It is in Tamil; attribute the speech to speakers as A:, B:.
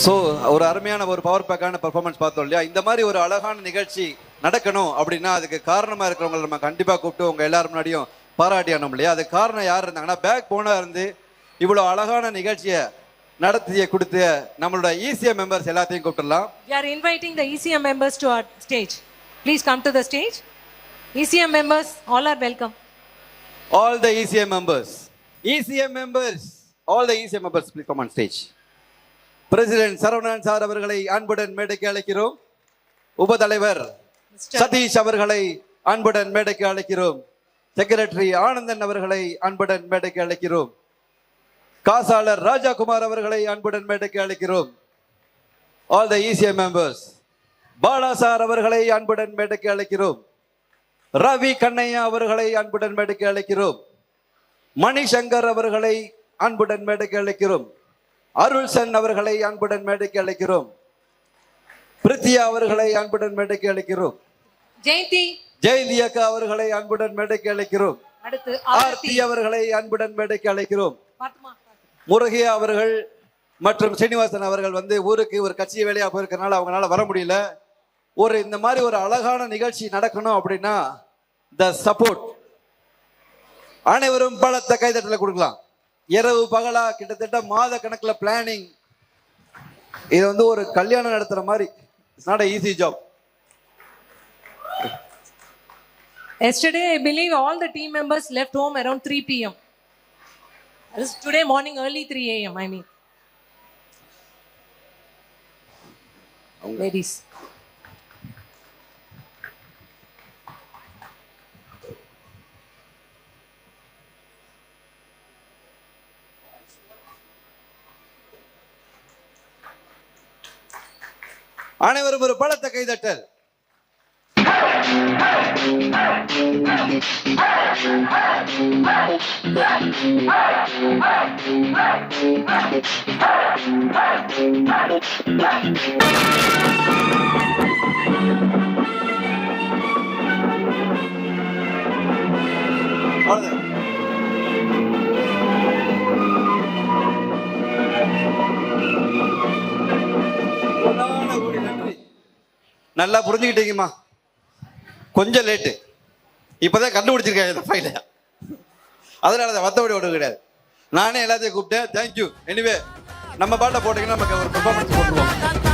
A: ஸோ ஒரு அருமையான ஒரு பவர் பேக்கான பெர்ஃபார்மன்ஸ் பார்த்தோம் இல்லையா? இந்த மாதிரி ஒரு அழகான நிகழ்ச்சி நடக்கணும் அப்படின்னா அதுக்கு காரணமாக இருக்கிறவங்களை நம்ம கண்டிப்பாக கூப்பிட்டு உங்கள் எல்லாரும் முன்னாடியும் பாராட்டி ஆனோம் இல்லையா? அதுக்கு காரணம் யார் இருந்தாங்கன்னா, பேக் போனா இருந்து இவ்வளோ அழகான நிகழ்ச்சியை நடத்திய கொடுத்த நம்மளோட ECM மெம்பர்ஸ் எல்லாத்தையும் கூப்பிடலாம்.
B: We are inviting the ECM members to our stage. Please come to the stage. ECM members, all are welcome.
A: All the ECM members. ECM members. All the ECM members, please come on stage. President Saravanan sir அவர்களை அன்புடன் மேடைக்கு அழைக்கிறோம். உபதலைவர் சதீஷ் அவர்களை அன்புடன் மேடைக்கு அழைக்கிறோம். செக்ரட்டரி ஆனந்தன் அவர்களை அன்புடன் மேடைக்கு அழைக்கிறோம். காசாளர் ராஜாகுமார் அவர்களை அன்புடன் மேடைக்கு அழைக்கிறோம். All the ECM members. Bala sir அவர்களை அன்புடன் மேடைக்கு அழைக்கிறோம். ரவி கண்ணையா அவர்களை அன்புடன் மேடைக்கு அழைக்கிறோம். மணிசங்கர் அவர்களை அன்புடன் மேடைக்கு அழைக்கிறோம். அருள்சன் அவர்களை அன்புடன் மேடைக்கு அழைக்கிறோம். பிரித்தியா அவர்களை அன்புடன் மேடைக்கு அழைக்கிறோம். ஜெயந்தி அக்கா அவர்களை அன்புடன் மேடைக்கு அழைக்கிறோம். ஆர்த்தி அவர்களை அன்புடன் மேடைக்கு அழைக்கிறோம். முருகையா அவர்கள் மற்றும் சீனிவாசன் அவர்கள் வந்து ஊருக்கு ஒரு கட்சி வேலையா போயிருக்கனால அவங்களால வர முடியல. இந்த மாதிரி ஒரு அழகான நிகழ்ச்சி நடக்கணும் அப்படின்னா த சப்போர்ட் அனைவரும் பலத்த கைதட்டல கொடுக்கலாம். இரவு பகலா கிட்டத்தட்ட மாத கணக்குல பிளானிங். இது வந்து ஒரு கல்யாணம் நடத்துற மாதிரி. It's not an easy job.
B: Yesterday, I believe all the team members left home around 3 p.m. Today morning early 3 a.m. I mean. Ladies.
A: அனைவரும் ஒரு பலத்த கைதட்டல். நல்லா புரிஞ்சுக்கிட்டீங்கம்மா. கொஞ்சம் லேட்டு, இப்பதான் கண்டுபிடிச்சிருக்கேன் இந்த ஃபைல, அதனால மற்றபடி ஒன்று கிடையாது. நானே எல்லாத்தையும் கூப்பிட்டேன். தேங்க்யூ. எனிவே நம்ம பாட்டை போட்டீங்கன்னா நமக்கு ஒரு பெர்ஃபார்மன்ஸ் போட்டுருவோம்.